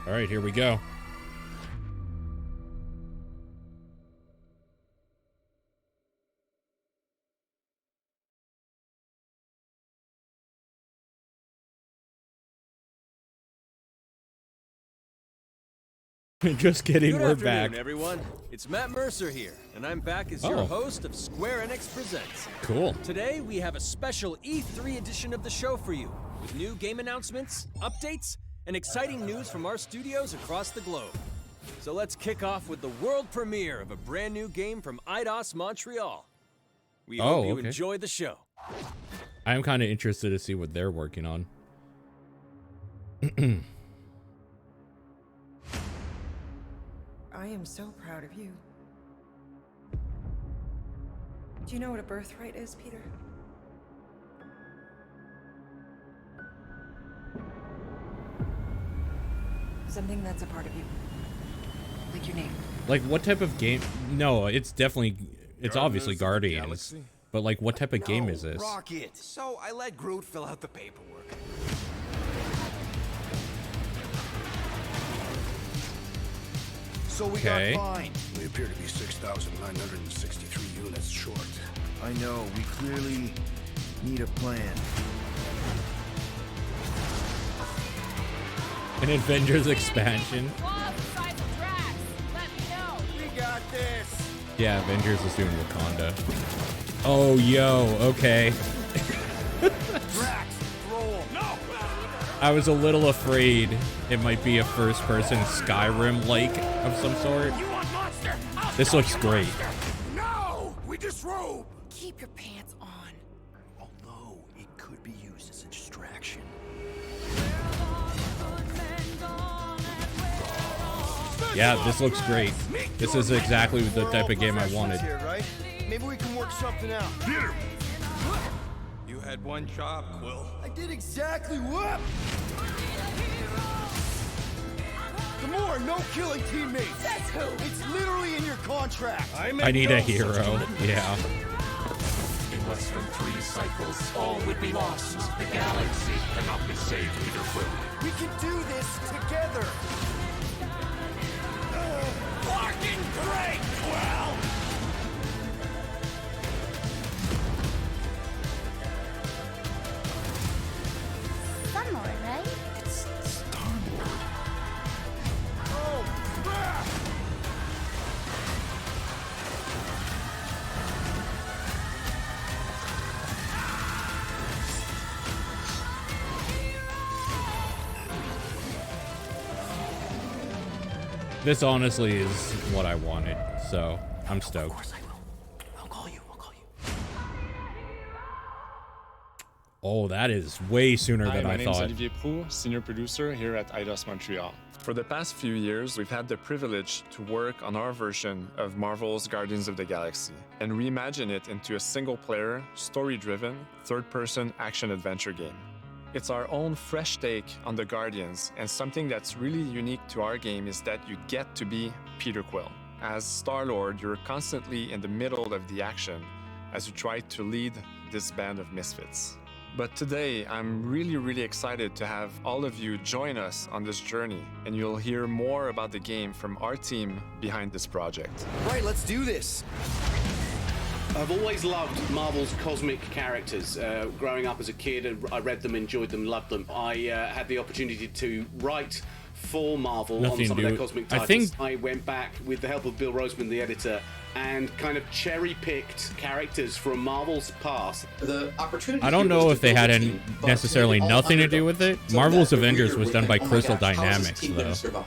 All right, here we go. Just kidding, Good we're afternoon, back. everyone. It's Matt Mercer here, and I'm back as your host of Square Enix Presents. Cool. Today, we have a special E3 edition of the show for you, with new game announcements, updates, and exciting news from our studios across the globe. So let's kick off with the world premiere of a brand new game from Eidos Montreal. We hope you enjoy the show. I am kind of interested to see what they're working on. I am so proud of you. Do you know what a birthright is, Peter? Something that's a part of you. Like your name. Like what type of game? No, it's definitely, it's obviously Guardians. But like what type of game is this? Rocket. So I let Groot fill out the paperwork. So we got fined. We appear to be 6,963 units short. I know, we clearly need a plan. An Avengers expansion. We got this. Yeah, Avengers is doing Wakanda. Oh, yo, okay. Drax, roll. No. I was a little afraid it might be a first-person Skyrim-like of some sort. You want monster? This looks great. No, we disrobe. Keep your pants on. Although it could be used as a distraction. Yeah, this looks great. This is exactly the type of game I wanted. Here, right? Maybe we can work something out. Peter! You had one job, Quill. I did exactly what? Gamora, no killing teammates. That's who. It's literally in your contract. I need a hero. Yeah. In less than 3 cycles, all would be lost. The galaxy cannot be saved, Peter Quill. We can do this together. Fucking great, Quill! Star-Lord, right? It's Star-Lord. Oh, crap! This honestly is what I wanted, so I'm stoked. Of course I will. I'll call you. Oh, that is way sooner than my I name is thought. Olivier Prou, senior producer here at Eidos Montreal. For the past few years, we've had the privilege to work on our version of Marvel's Guardians of the Galaxy and reimagine it into a single-player, story-driven, third-person action-adventure game. It's our own fresh take on the Guardians, and something that's really unique to our game is that you get to be Peter Quill. As Star-Lord, you're constantly in the middle of the action as you try to lead this band of misfits. But today, I'm really excited to have all of you join us on this journey, and you'll hear more about the game from our team behind this project. Right, let's do this. I've always loved Marvel's cosmic characters. Growing up as a kid, I read them, enjoyed them, loved them. I had the opportunity to write for Marvel on some of their cosmic titles. I went back with the help of Bill Roseman, the editor, and kind of cherry-picked characters from Marvel's past. The opportunity. I don't know if they had necessarily nothing to do with it. Marvel's Avengers was done by Crystal Dynamics, though.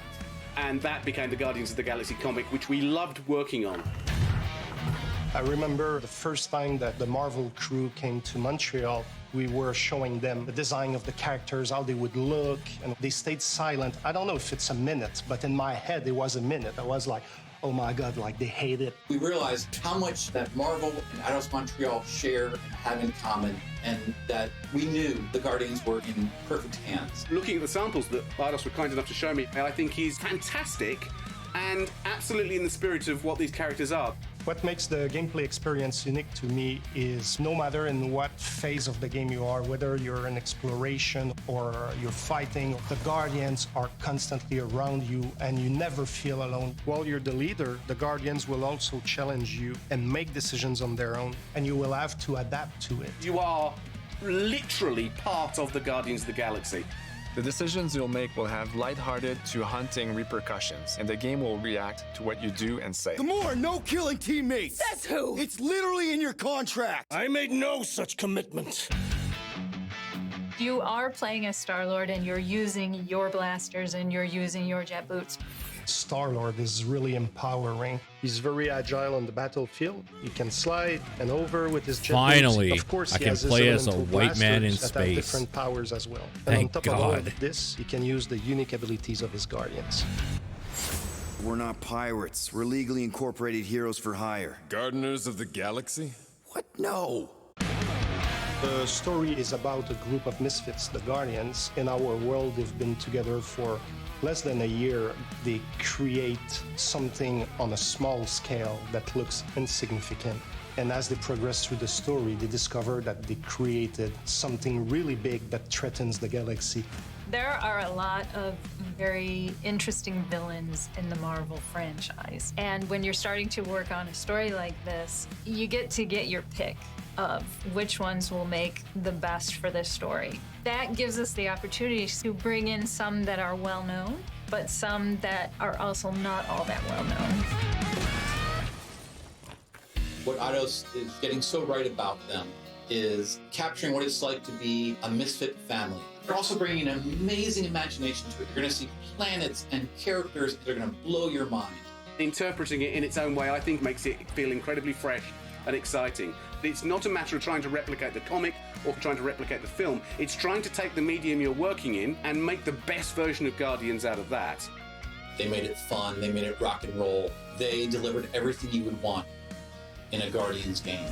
And that became the Guardians of the Galaxy comic, which we loved working on. I remember the first time that the Marvel crew came to Montreal, we were showing them the design of the characters, how they would look, and they stayed silent. I don't know if it's a minute, but in my head, it was a minute. I was like, oh my God, like they hate it. We realized how much that Marvel and Eidos Montreal share and have in common, and that we knew the Guardians were in perfect hands. Looking at the samples that Eidos were kind enough to show me, I think he's fantastic and absolutely in the spirit of what these characters are. What makes the gameplay experience unique to me is no matter in what phase of the game you are, whether you're in exploration or you're fighting, the Guardians are constantly around you and you never feel alone. While you're the leader, the Guardians will also challenge you and make decisions on their own, and you will have to adapt to it. You are literally part of the Guardians of the Galaxy. The decisions you'll make will have lighthearted to haunting repercussions, and the game will react to what you do and say. Gamora, no killing teammates! Says who? It's literally in your contract! I made no such commitment. You are playing as Star-Lord and you're using your blasters and you're using your jet boots. Star-Lord is really empowering. He's very agile on the battlefield. He can slide and over with his jet Finally, boots. Of course, I he can has his play as a elemental white man in blasters that have space. different powers as well. And Thank on top of all God. of this, he can use the unique abilities of his Guardians. We're not pirates. We're legally incorporated heroes for hire. Gardeners of the Galaxy? What? No. The story is about a group of misfits, the Guardians. In our world, they've been together for less than a year. They create something on a small scale that looks insignificant. And as they progress through the story, they discover that they created something really big that threatens the galaxy. There are a lot of very interesting villains in the Marvel franchise. And when you're starting to work on a story like this, you get to get your pick of which ones will make the best for this story. That gives us the opportunity to bring in some that are well known, but some that are also not all that well known. What Eidos is getting so right about them is capturing what it's like to be a misfit family. They're also bringing an amazing imagination to it. You're going to see planets and characters that are going to blow your mind. Interpreting it in its own way, I think, makes it feel incredibly fresh and exciting. It's not a matter of trying to replicate the comic or trying to replicate the film. It's trying to take the medium you're working in and make the best version of Guardians out of that. They made it fun. They made it rock and roll. They delivered everything you would want in a Guardians game.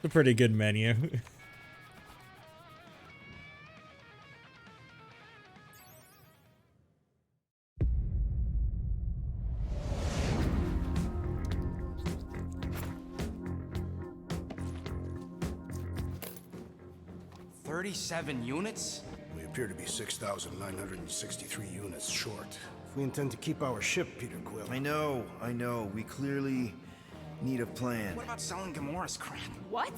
A pretty good menu. "37 units? We appear to be 6,963 units short. If we intend to keep our ship, Peter Quill. I know. We clearly need a plan. What about selling Gamora's crap? What?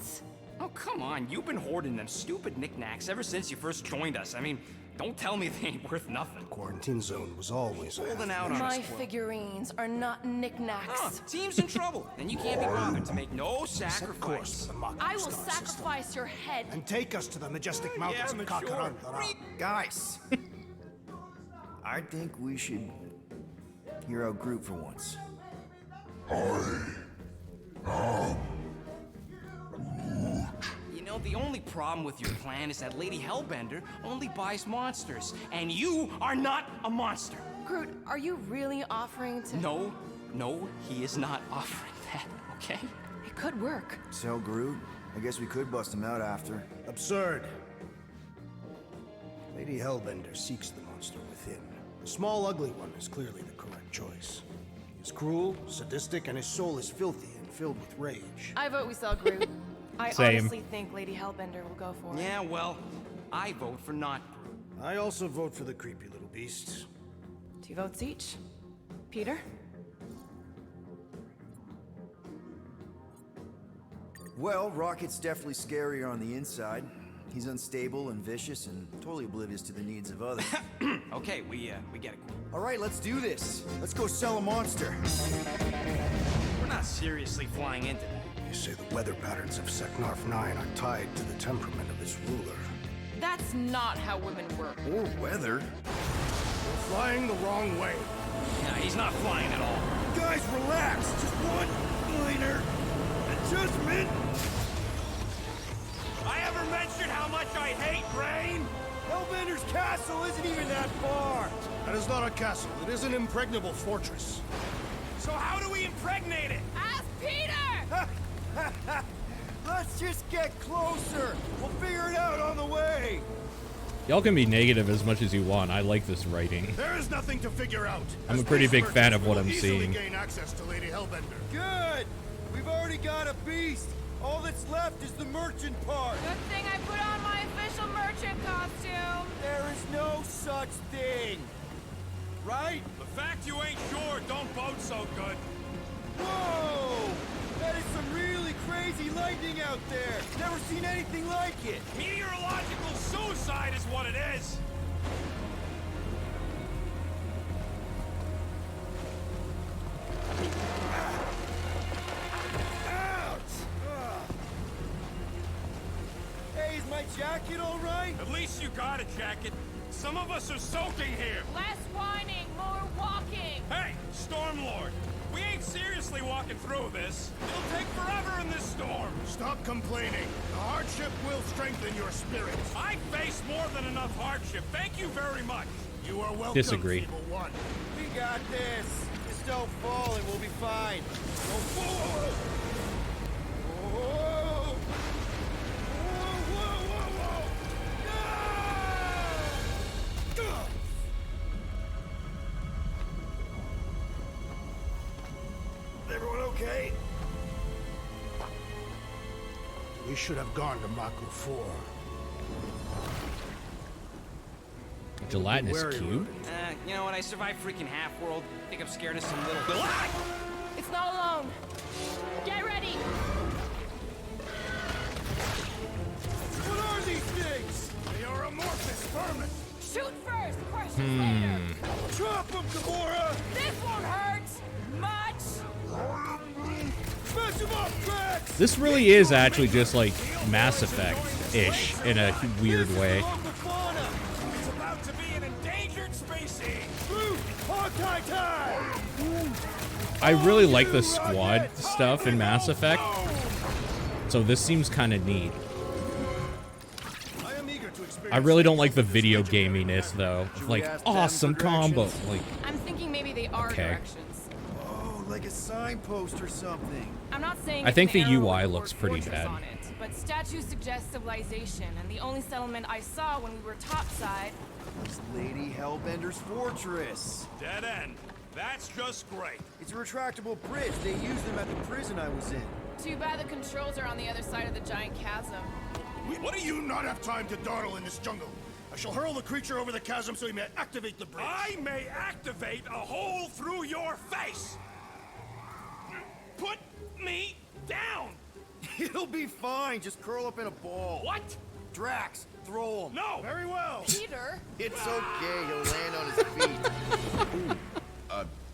Oh, come on. You've been hoarding them stupid knickknacks ever since you first joined us. I mean, don't tell me they ain't worth nothing. Quarantine zone was always holding out on My us. figurines are not knickknacks. Team's in trouble, and you can't be bothered to make no sacrifice. I will sacrifice your head. And take us to the majestic mountains of Kakarandara. Guys, I think we should hear out Groot for once. You know, the only problem with your plan is that Lady Hellbender only buys monsters, and you are not a monster. Groot, are you really offering to... No, he is not offering that, okay? It could work. So, Groot, I guess we could bust him out after. Absurd. Lady Hellbender seeks the monster within. The small, ugly one is clearly the correct choice. He is cruel, sadistic, and his soul is filthy and filled with rage. I vote we sell Groot. I Same. honestly think Lady Hellbender will go for it. Yeah, well, I vote for not Groot. I also vote for the creepy little beast. 2 votes each. Peter? Well, Rocket's definitely scarier on the inside. He's unstable and vicious and totally oblivious to the needs of others. Okay, we get it. All right, let's do this. Let's go sell a monster. We're not seriously flying into that. They say the weather patterns of Seknarf 9 are tied to the temperament of its ruler. That's not how women work. Or weather. We're flying the wrong way. Nah, he's not flying at all. Guys, relax. Just one minor adjustment. I ever mentioned how much I hate rain? Hellbender's castle isn't even that far. That is not a castle. It is an impregnable fortress. So how do we impregnate it? Ask Peter! Let's just get closer. We'll figure it out on the way. Y'all can be negative as much as you want. I like this writing. There is nothing to figure out. I'm a pretty big fan of what I'm easily seeing. Gain access to Lady Hellbender. Good. We've already got a beast. All that's left is the merchant part. Good thing I put on my official merchant costume. There is no such thing. Right? The fact you ain't sure don't bode so good. Whoa! That is some really crazy lightning out there. Never seen anything like it. Meteorological suicide is what it is. Ouch! Hey, is my jacket all right? At least you got a jacket. Some of us are soaking here. Less whining, more walking. Hey, Stormlord. We ain't seriously walking through this. It'll take forever in this storm. Stop complaining. The hardship will strengthen your spirit. I face more than enough hardship. Thank you very much. You are welcome, Disagree. Feeble One. We got this. Just don't fall and we'll be fine. Oh, whoa! Whoa! Whoa, whoa, whoa, whoa! No! Everyone okay? We should have gone to Maku 4. Gelatinous cube? You know what? I survived freaking Half-World. I think I'm scared of some little... It's not alone. Get ready. What are these things? They are amorphous vermin. Shoot first, questions later. Drop them, Gamora! This won't hurt much. Smash them up, Drax! This really is actually just like Mass Effect-ish in a weird way. It's about to be an endangered species. Hawkeye time! I really like the squad stuff in Mass Effect, so this seems kind of neat. I really don't like the video gaminess though. Like awesome combo. Like I'm thinking maybe they are Okay. directions. Oh, like a signpost or something. I'm not saying I it's think an the arrow UI with looks word pretty fortress bad. on it, but statues suggest civilization, and the only settlement I saw when we were topside. It's Lady Hellbender's fortress. Dead end. That's just great. It's a retractable bridge. They used them at the prison I was in. Too bad the controls are on the other side of the giant chasm. What do you not have time to dawdle in this jungle? I shall hurl the creature over the chasm so he may activate the bridge. I may activate a hole through your face. Put me down. It'll be fine. Just curl up in a ball. What? Drax, throw him. No. Very well. Peter? It's okay. He'll land on his feet.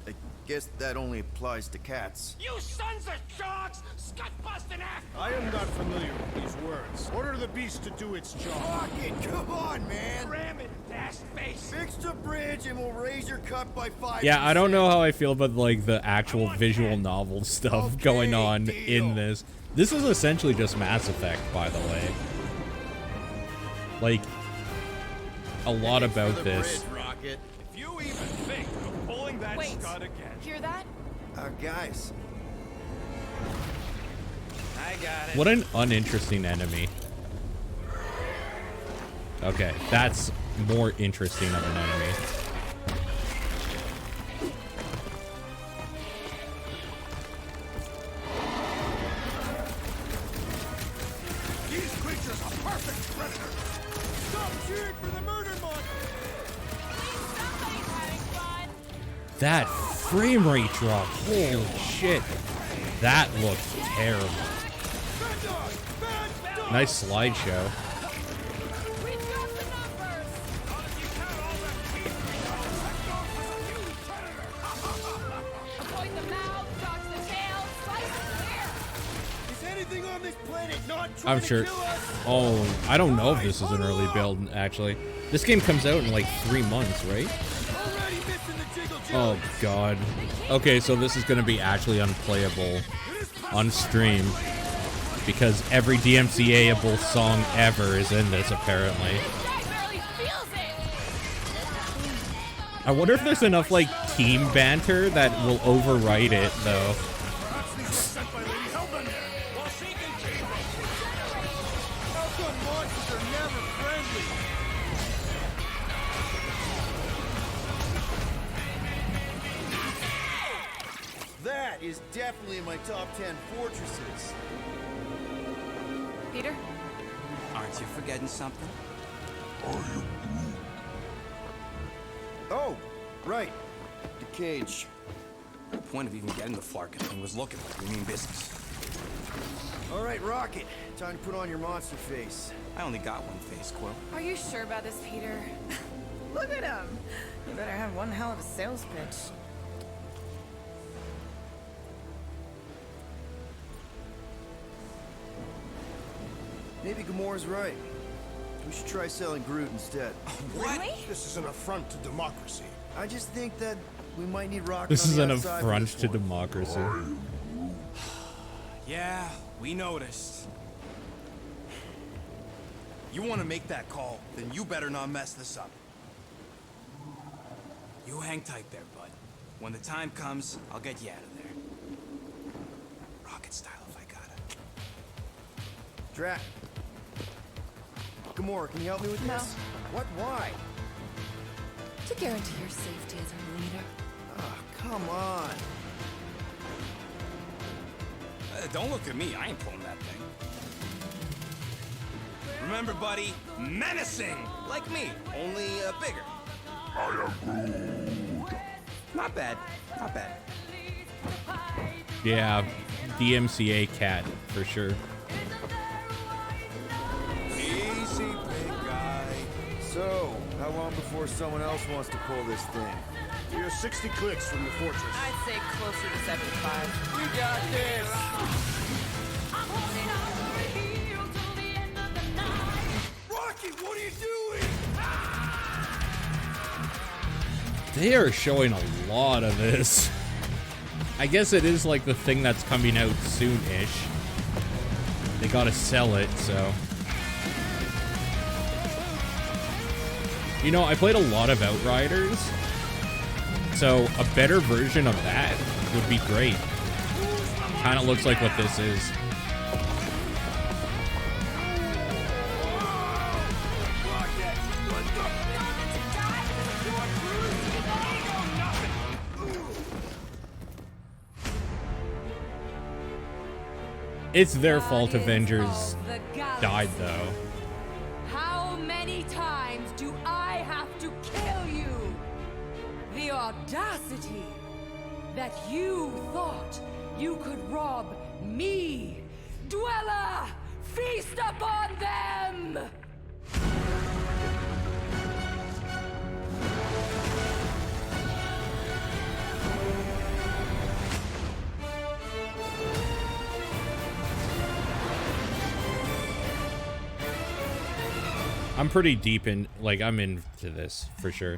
I guess that only applies to cats. You sons of sharks! Scut-busting ass! I am not familiar with these words. Order the beast to do its job. Rocket, come on, man. Ram it, dash face! Fix the bridge and we'll raise your cut by 5%. Yeah, I don't know how I feel about like the actual visual novel stuff going on in this. This is essentially just Mass Effect, by the way. Like a lot about this. Rocket. If you even think of pulling that Wait. scud again. Hear that? Guys. I got it. What an uninteresting enemy. Okay, that's more interesting of an enemy. These creatures are perfect predators. Stop cheering for the murder monster. Somebody's having fun. That frame rate drop, holy shit. That looks terrible. Nice slideshow. We got the numbers. Avoid the mouth, dodge the tail, slice the ear. Is anything on this planet not I'm trying to sure. kill us? Oh, I don't know if this is an early build, actually. This game comes out in like 3 months, right? Already missing the jiggle Oh, God. Okay, so this is going to be actually unplayable on stream. Because every DMCA-able song ever is in this, apparently. Guy barely feels it. I wonder if there's enough, like, team banter that will override it, though. That is definitely in my top 10 fortresses. Peter? Aren't you forgetting something? Oh, right. The cage. The point of even getting the Flarkin thing was looking like we mean business. All right, Rocket. Time to put on your monster face. I only got one face, Quill. Are you sure about this, Peter? Look at him. You better have one hell of a sales pitch. Maybe Gamora's right. We should try selling Groot instead. Really? This is an affront to democracy. I just think that we might need Rocket. This on is the an outside for affront this to one. democracy. Yeah, we noticed. You want to make that call, then you better not mess this up. You hang tight there, bud. When the time comes, I'll get you out of there. Rocket style if I gotta. Drac. Gamora, can you help me with No. this? What? Why? To guarantee your safety as our leader. Ah, come on. Don't look at me, I ain't pulling that thing. Remember, buddy, menacing! Like me, only bigger. Not bad, not bad. Yeah, DMCA cat, for sure. Easy, big guy. So, how long before someone else wants to pull this thing? We are 60 clicks from the fortress. I'd say closer to 75. We got this! Rocky, what are you doing? They are showing a lot of this. I guess it is like the thing that's coming out soon-ish. They gotta sell it, so. You know, I played a lot of Outriders, so a better version of that would be great. Kind of looks like what this is. It's their fault Avengers died, though. How many times do I have to kill you? The audacity that you thought you could rob me, Dweller! Feast upon them! I'm pretty deep in, like, I'm into this for sure.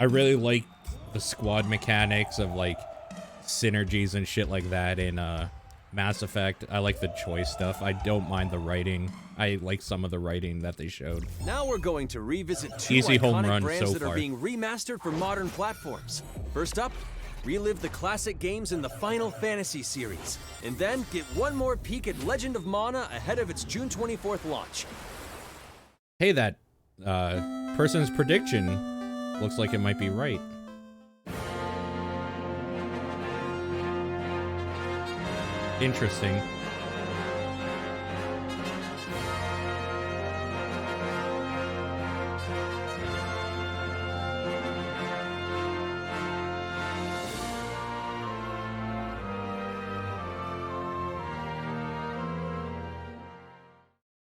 I really like the squad mechanics of, like, synergies and shit like that in Mass Effect. I like the choice stuff. I don't mind the writing. I like some of the writing that they showed. Now we're going to revisit two Easy home iconic run brands so that are far. being remastered for modern platforms. First up, relive the classic games in the Final Fantasy series, and then get one more peek at Legend of Mana ahead of its June 24th launch. Hey, that person's prediction looks like it might be right. Interesting.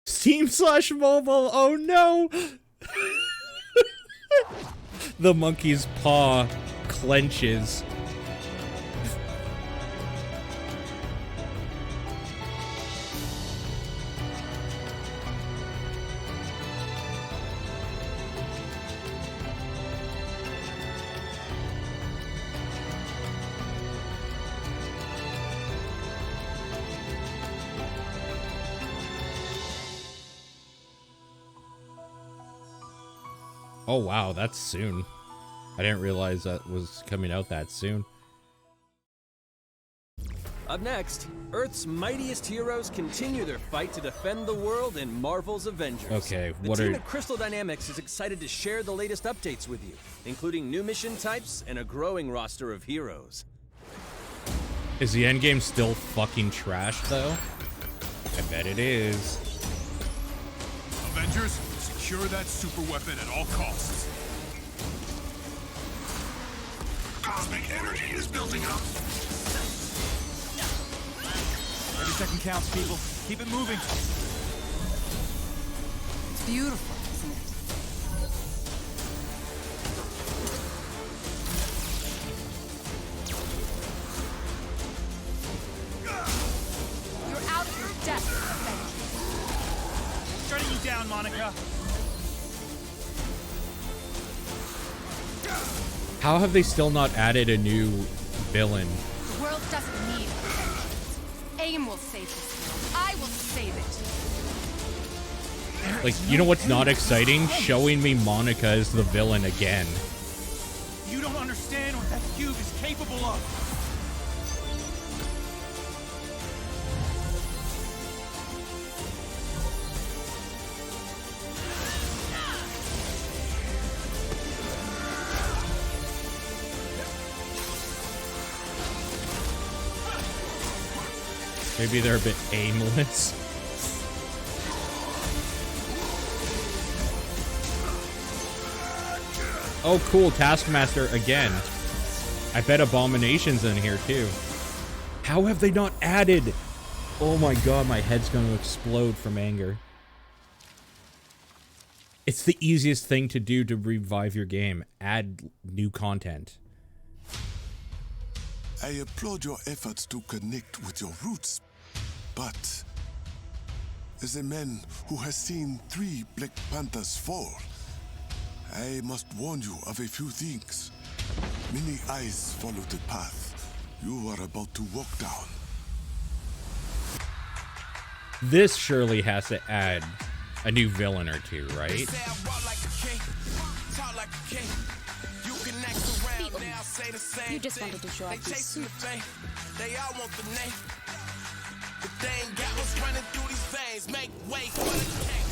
Steam/mobile, oh no! The monkey's paw clenches. Oh wow, that's soon. I didn't realize that was coming out that soon. Up next, Earth's mightiest heroes continue their fight to defend the world in Marvel's Avengers. Okay, the team at Crystal Dynamics is excited to share the latest updates with you, including new mission types and a growing roster of heroes. Is the endgame still fucking trash, though? I bet it is. Avengers, secure that super weapon at all costs. Cosmic energy is building up. Every second counts, people. Keep it moving. It's beautiful, isn't it? You're out of your depth, Avengers. Shutting you down, Monica. How have they still not added a new villain? The world doesn't need Avengers. AIM will save this world. I will save it. Like, you know what's not exciting? Showing me Monica as the villain again. You don't understand what that cube is capable of. Maybe they're a bit aimless. Oh, cool. Taskmaster again. I bet Abomination's in here, too. How have they not added? Oh my god, my head's going to explode from anger. It's the easiest thing to do to revive your game. Add new content. I applaud your efforts to connect with your roots, but as a man who has seen 3 Black Panthers fall, I must warn you of a few things. Many eyes follow the path you are about to walk down. This surely has to add a new villain or two, right? You just wanted to show off your suit. They all want the name. But they ain't got what's running through these veins. Make way for the king.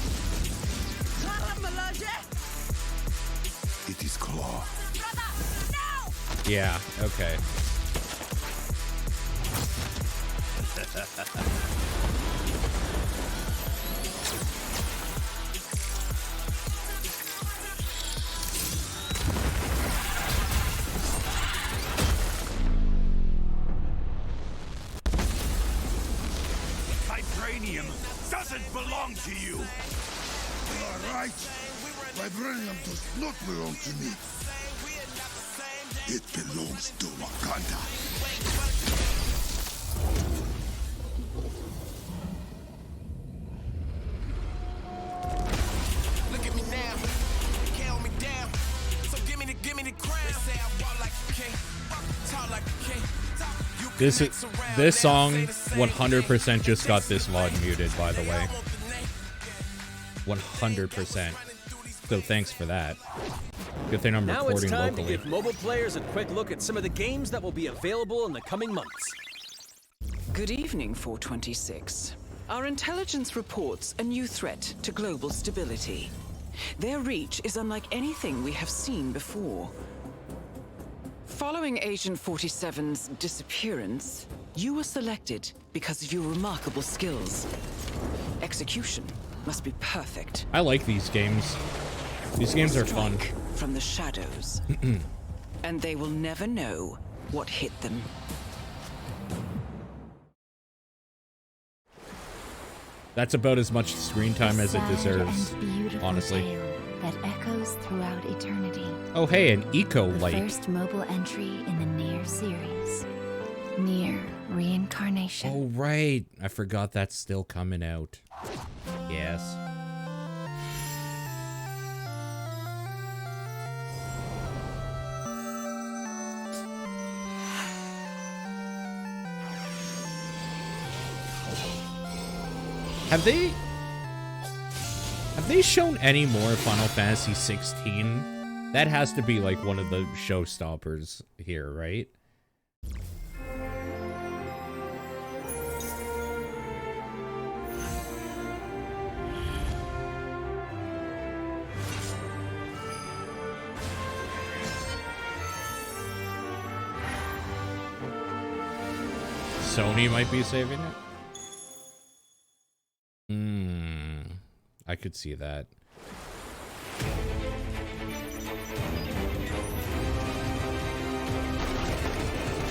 It is Claw. Yeah, okay. Vibranium doesn't belong to you. You are right. Vibranium does not belong to me. It belongs to Wakanda. Look at me now. Count me down. So give me the crown. They say I walk like a king. Talk like a king. This song 100% just got this VOD muted, by the way. 100%. So thanks for that. Good thing I'm now recording it's time locally. to give mobile players a quick look at some of the games that will be available in the coming months. Good evening, 426. Our intelligence reports a new threat to global stability. Their reach is unlike anything we have seen before. Following Agent 47's disappearance, you were selected because of your remarkable skills. Execution must be perfect. I like these games. These games are fun. From the shadows. And they will never know what hit them. That's about as much screen time as it deserves, beautiful honestly. tale that echoes throughout eternity. Oh hey, an eco The light. first mobile entry in the Nier series. Nier Reincarnation. Oh right, I forgot that's still coming out. Yes. Have they shown any more Final Fantasy 16 That has to be like one of the showstoppers here, right? Sony might be saving it. I could see that.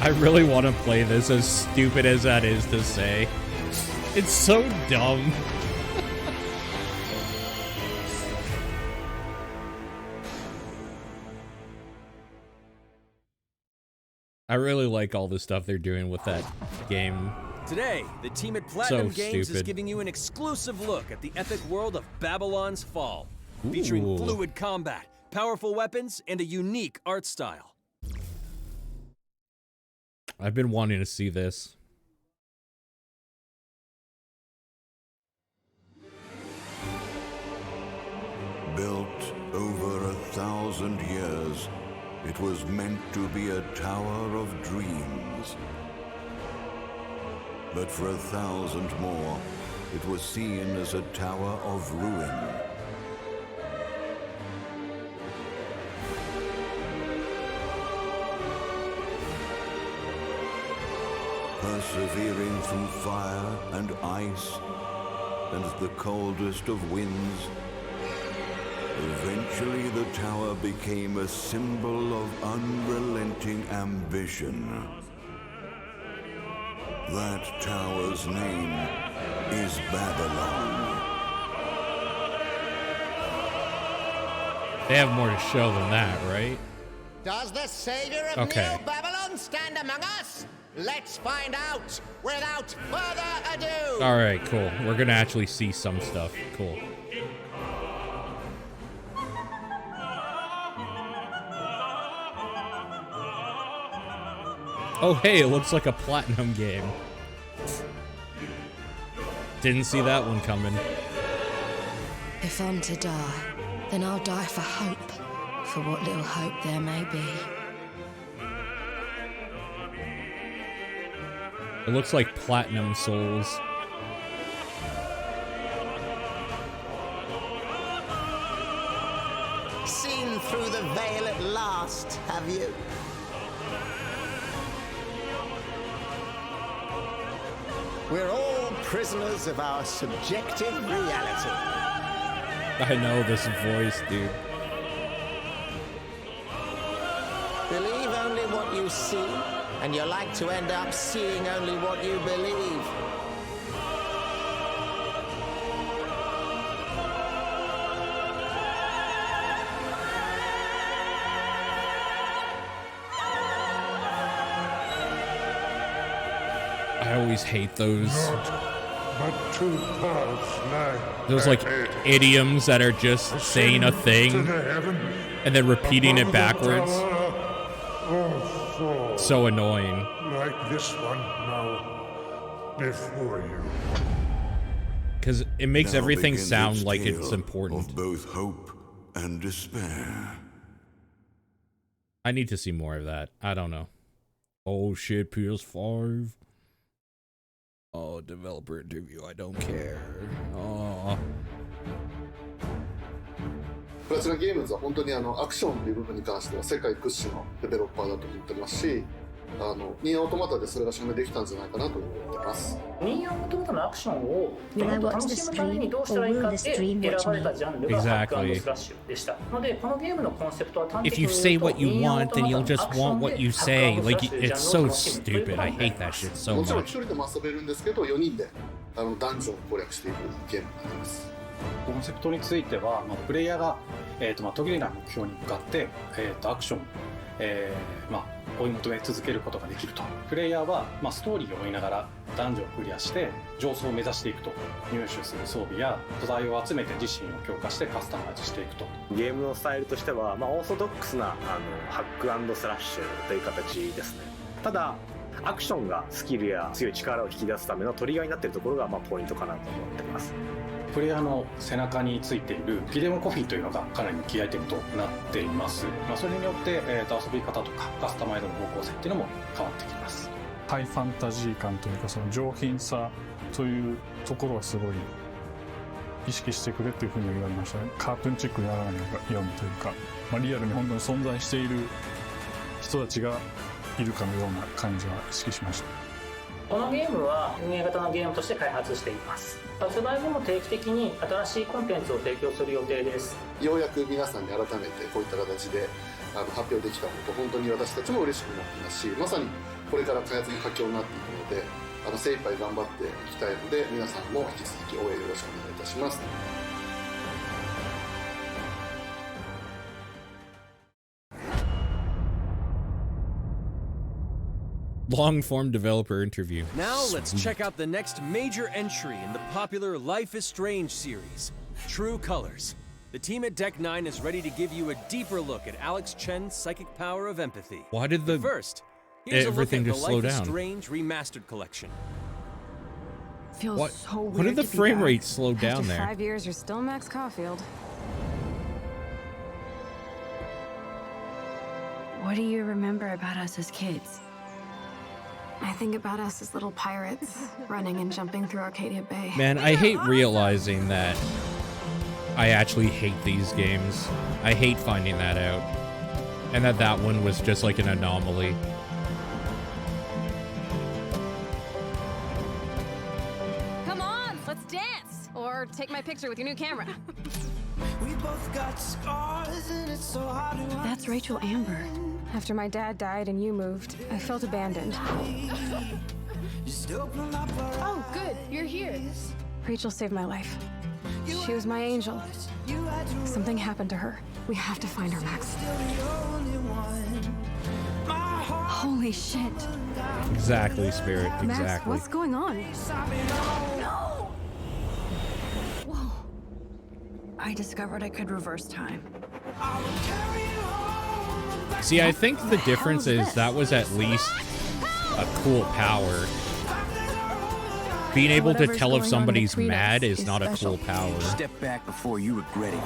I really want to play this, as stupid as that is to say. It's so dumb. I really like all the stuff they're doing with that game. Today, the team at Platinum So Games is stupid. giving you an exclusive look at the epic world of Babylon's Fall, featuring Ooh. fluid combat, powerful weapons, and a unique art style. I've been wanting to see this. Built over 1,000 years, it was meant to be a tower of dreams. But for 1,000 more, it was seen as a tower of ruin. Persevering through fire and ice and the coldest of winds, eventually the tower became a symbol of unrelenting ambition. That tower's name is Babylon. They have more to show than that, right? Does the savior of Okay. New Babylon stand among us? Let's find out without further ado. All right, cool. We're gonna actually see some stuff. Cool. Oh, hey, it looks like a Platinum game. Didn't see that one coming. If I'm to die, then I'll die for hope, for what little hope there may be. It looks like Platinum Souls. Seen through the veil at last, have you? We're all prisoners of our subjective reality. I know this voice, dude. Believe only what you see, and you're like to end up seeing only what you believe. I always hate those. But two paths lie Those like ahead. idioms that are just saying a thing and then repeating it backwards. So annoying. Like this one now before you. Because it makes Now everything begins sound its like it's tale important. of both hope and despair. I need to see more of that. I don't know. Oh shit, PS5. Oh, developer interview, I don't care. Oh. プラチナゲームズは本当にアクションという部分に関しては世界屈指のデベロッパーだと思ってますし、ニーアオートマタでそれが証明できたんじゃないかなと思ってます。ニーアオートマタのアクションを楽しむためにどうしたらいいかって選ばれたジャンルがハック&スラッシュでした。のでこのゲームのコンセプトは端的 If に you 言 say うと what you ニーアオー want, ト then マ you'll just タのアクショ want ン what で you ハック say. &スラッ Like, シュというジャン it's ルを so 楽しむという stupid. こと I になり hate ま that す。 shit so もちろん much. 一人でも遊べるんですけど、4人でダンジョンを攻略していくゲームになります。コンセプトについては、プレイヤーが、途切れない目標に向かって、アクション、追い求め続けることができると。プレイヤーは、ストーリーを追いながらダンジョンをクリアして上層を目指していくと。入手する装備や素材を集めて自身を強化してカスタマイズしていくと。ゲームのスタイルとしては、オーソドックスなハック&スラッシュという形ですね。ただアクションがスキルや強い力を引き出すためのトリガーになっているところがポイントかなと思ってます。プレイヤーの背中についているギデモコフィーというのがかなりのキーアイテムとなっています。それによって、遊び方とかカスタマイズの方向性っていうのも変わってきます。ハイファンタジー感というか、その上品さというところはすごい意識してくれっていうふうに言われましたね。カートゥーンチックにやらないようにというか、リアルに本当に存在している人たちがいるかのような感じは意識しました。このゲームは運営型のゲームとして開発しています。発売後も定期的に新しいコンテンツを提供する予定です。ようやく皆さんに改めてこういった形で発表できたこと本当に私たちも嬉しくなっていますし、まさにこれから開発の佳境になっていくので精一杯頑張っていきたいので、皆さんも引き続き応援よろしくお願いいたします。Long-form developer interview. Now let's check out the next major entry in the popular Life is Strange series, True Colors. The team at Deck 9 is ready to give you a deeper look at Alex Chen's psychic power of empathy. Why did the First, here's everything a look just at slow the Life down? is Strange remastered collection. Feels What? so weird. What did the to be frame back. rate slow down After there? 5 years, you're still Max Caulfield. What do you remember about us as kids? I think about us as little pirates, running and jumping through Arcadia Bay. Man, I hate realizing that I actually hate these games. I hate finding that out. And that one was just like an anomaly. Come on, let's dance! Or take my picture with your new camera. We both got scars and it's so hard to That's Rachel Amber. After my dad died and you moved, I felt abandoned. Oh, good, you're here. Rachel saved my life. She was my angel. Something happened to her. We have to find her, Max. Holy shit. Exactly, Spirit. Exactly. Max, what's going on? No! Whoa. I discovered I could reverse time. See, I think the difference is that was at least a cool power. Being able to tell if somebody's mad is not a cool power. Step back before you regret it.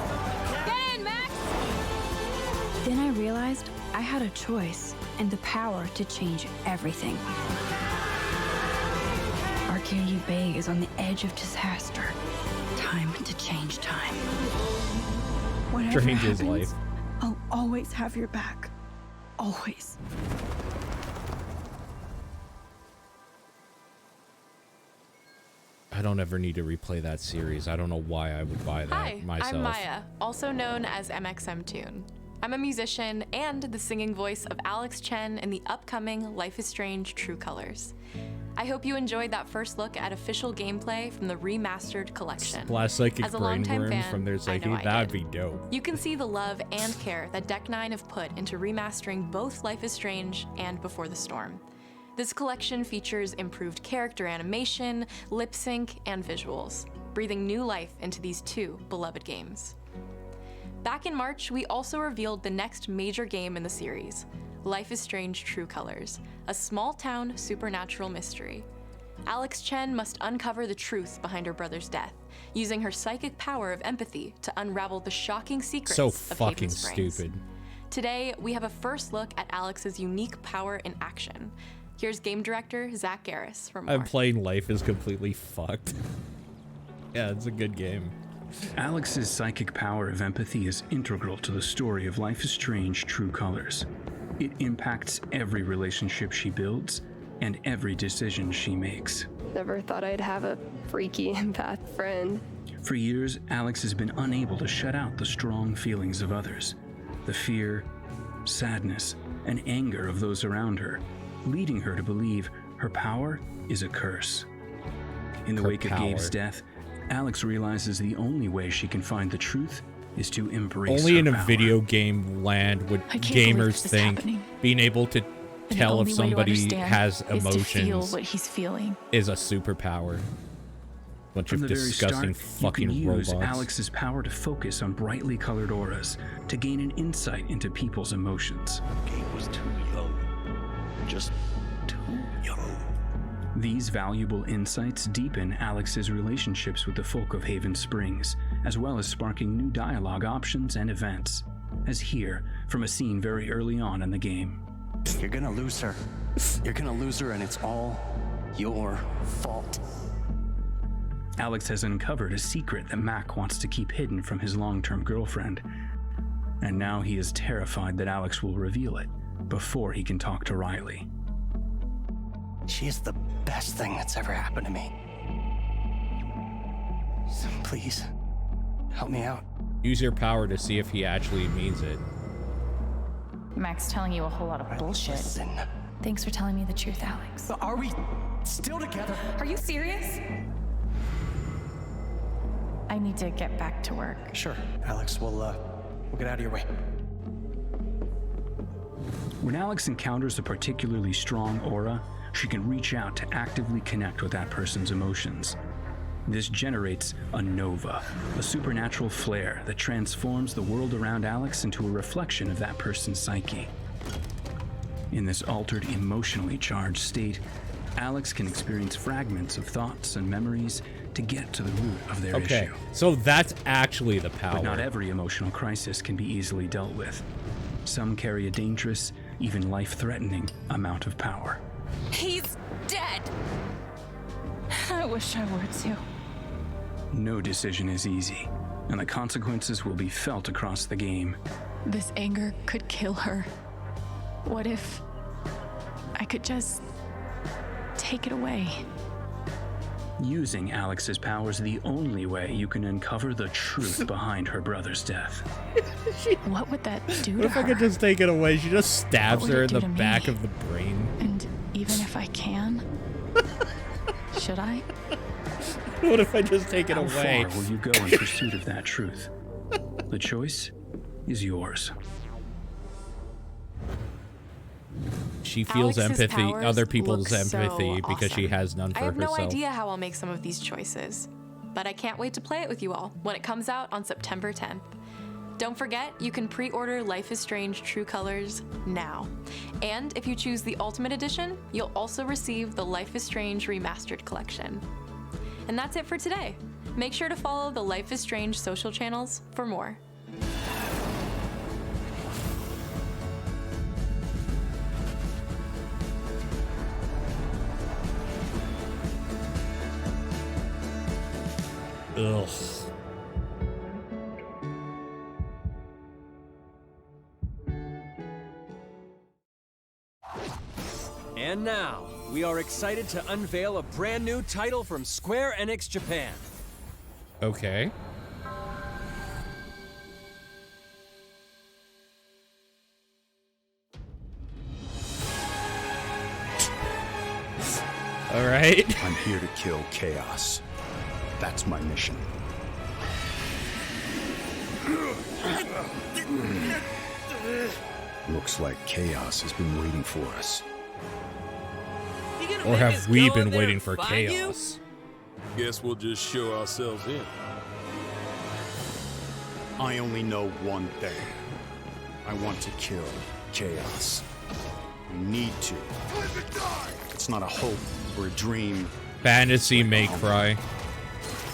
Get in, Max! Then I realized I had a choice and the power to change everything. Arcadia Bay is on the edge of disaster. Time to change time. Whatever Change his happens, life. I'll always have your back. Always. I don't ever need to replay that series. I don't know why I would buy that Hi, myself. I'm Maya, also known as MXM Tune. I'm a musician and the singing voice of Alex Chen in the upcoming Life is Strange True Colors. I hope you enjoyed that first look at official gameplay from the remastered collection. Blast Psychic As a longtime Brainworm fan, from their I Psyche. know I That'd did. be dope. You can see the love and care that Deck 9 have put into remastering both Life is Strange and Before the Storm. This collection features improved character animation, lip sync, and visuals, breathing new life into these two beloved games. Back in March, we also revealed the next major game in the series, Life is Strange True Colors, a small-town supernatural mystery. Alex Chen must uncover the truth behind her brother's death, using her psychic power of empathy to unravel the shocking secrets So of fucking Haven Springs. stupid. Today, we have a first look at Alex's unique power in action. Here's game director Zach Garris for more. I'm playing Life is completely fucked. Yeah, it's a good game. Alex's psychic power of empathy is integral to the story of Life is Strange True Colors. It impacts every relationship she builds and every decision she makes. Never thought I'd have a freaky empath friend. For years, Alex has been unable to shut out the strong feelings of others, the fear, sadness, and anger of those around her, leading her to believe her power is a curse. In the Her wake of power. Gabe's death, Alex realizes the only way she can find the truth is to embrace Only her in a power. video game land would I can't believe gamers this is think happening. being able to And tell the if only way to somebody understand has is to feel emotions what he's feeling. is a superpower. Bunch From of the very disgusting start, fucking you can use robots. Alex's power to focus on brightly colored auras to gain an insight into people's emotions. Gabe was too young. Just too young. These valuable insights deepen Alex's relationships with the folk of Haven Springs, as well as sparking new dialogue options and events, as here from a scene very early on in the game. You're gonna lose her. You're gonna lose her, and it's all your fault. Alex has uncovered a secret that Mac wants to keep hidden from his long-term girlfriend, and now he is terrified that Alex will reveal it before he can talk to Riley. She is the best thing that's ever happened to me. So please, help me out. Use your power to see if he actually means it. Mac's telling you a whole lot of bullshit. Listen. Thanks for telling me the truth, Alex. But are we still together? Are you serious? I need to get back to work. Sure, Alex, we'll get out of your way. When Alex encounters a particularly strong aura, she can reach out to actively connect with that person's emotions. This generates a nova, a supernatural flare that transforms the world around Alex into a reflection of that person's psyche. In this altered, emotionally charged state, Alex can experience fragments of thoughts and memories to get to the root of their issue. So that's actually the power. But not every emotional crisis can be easily dealt with. Some carry a dangerous, even life-threatening amount of power. He's dead! I wish I were too. No decision is easy, and the consequences will be felt across the game. This anger could kill her. What if I could just take it away? Using Alex's powers the only way you can uncover the truth behind her brother's death. What would that do What to if her? I could just take it away? She just stabs What would her it in the do to back me? of the brain. And even if I can, should I? What if I just take it How away? far will you go in pursuit of that truth? The choice is yours. She feels Alex's empathy, powers other people's look so empathy, because she awesome. has none for I have herself. no idea how I'll make some of these choices, but I can't wait to play it with you all when it comes out on September 10th. Don't forget, you can pre-order Life is Strange True Colors now. And if you choose the Ultimate Edition, you'll also receive the Life is Strange Remastered Collection. And that's it for today. Make sure to follow the Life is Strange social channels for more. Ugh. And now, we are excited to unveil a brand new title from Square Enix Japan. Okay. All right. I'm here to kill chaos. That's my mission. Looks like chaos has been waiting for us. Or have we been waiting for chaos? Guess we'll just show ourselves in. I only know one thing. I want to kill chaos. I need to. It's not a hope or a dream. Fantasy may cry.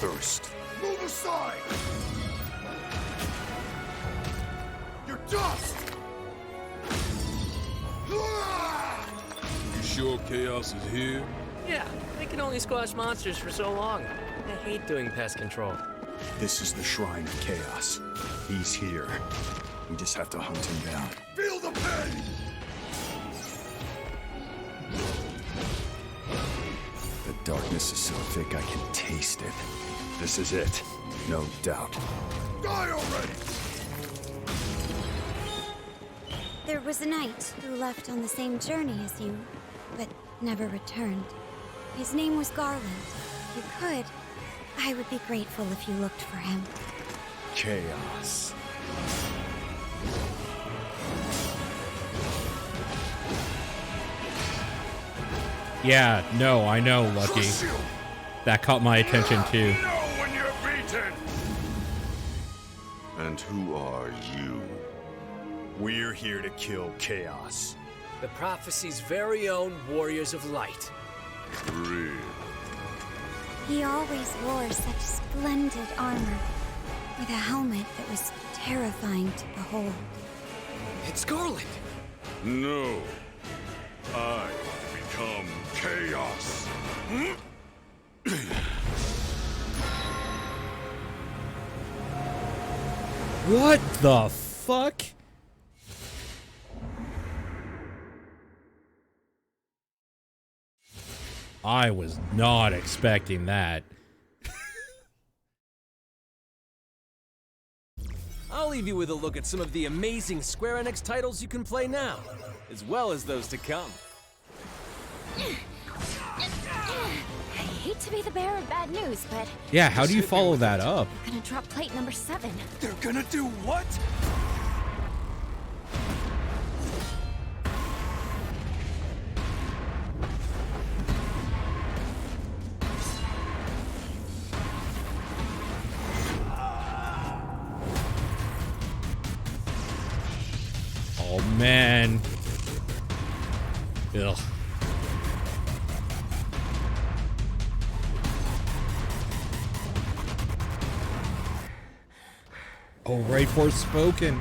Thirst. Move aside! You're dust! You sure chaos is here? Yeah, they can only squash monsters for so long. I hate doing pest control. This is the shrine of chaos. He's here. We just have to hunt him down. Feel the pain! The darkness is so thick I can taste it. This is it. No doubt. Die already! There was a knight who left on the same journey as you, but never returned. His name was Garland. If you could, I would be grateful if you looked for him. Chaos. Yeah, no, I know, Lucky. That caught my attention too. When you're beaten! And who are you? We're here to kill chaos. The prophecy's very own Warriors of Light. Real. He always wore such splendid armor, with a helmet that was terrifying to behold. It's Garland! No. I become chaos. What the fuck? I was not expecting that. I'll leave you with a look at some of the amazing Square Enix titles you can play now, as well as those to come. I hate to be the bearer of bad news, but... Yeah, how do you follow that up? I'm gonna drop plate number 7. They're gonna do what? Oh, man. Ugh. Oh, right, Forspoken.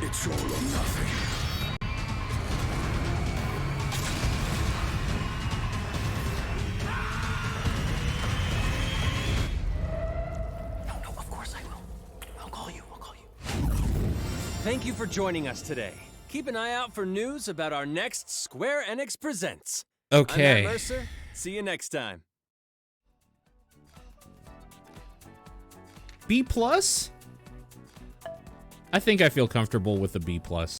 It's all or nothing. No, of course I will. I'll call you. Thank you for joining us today. Keep an eye out for news about our next Square Enix Presents. Okay. I'm Matt Mercer. See you next time. B+? I think I feel comfortable with the B+.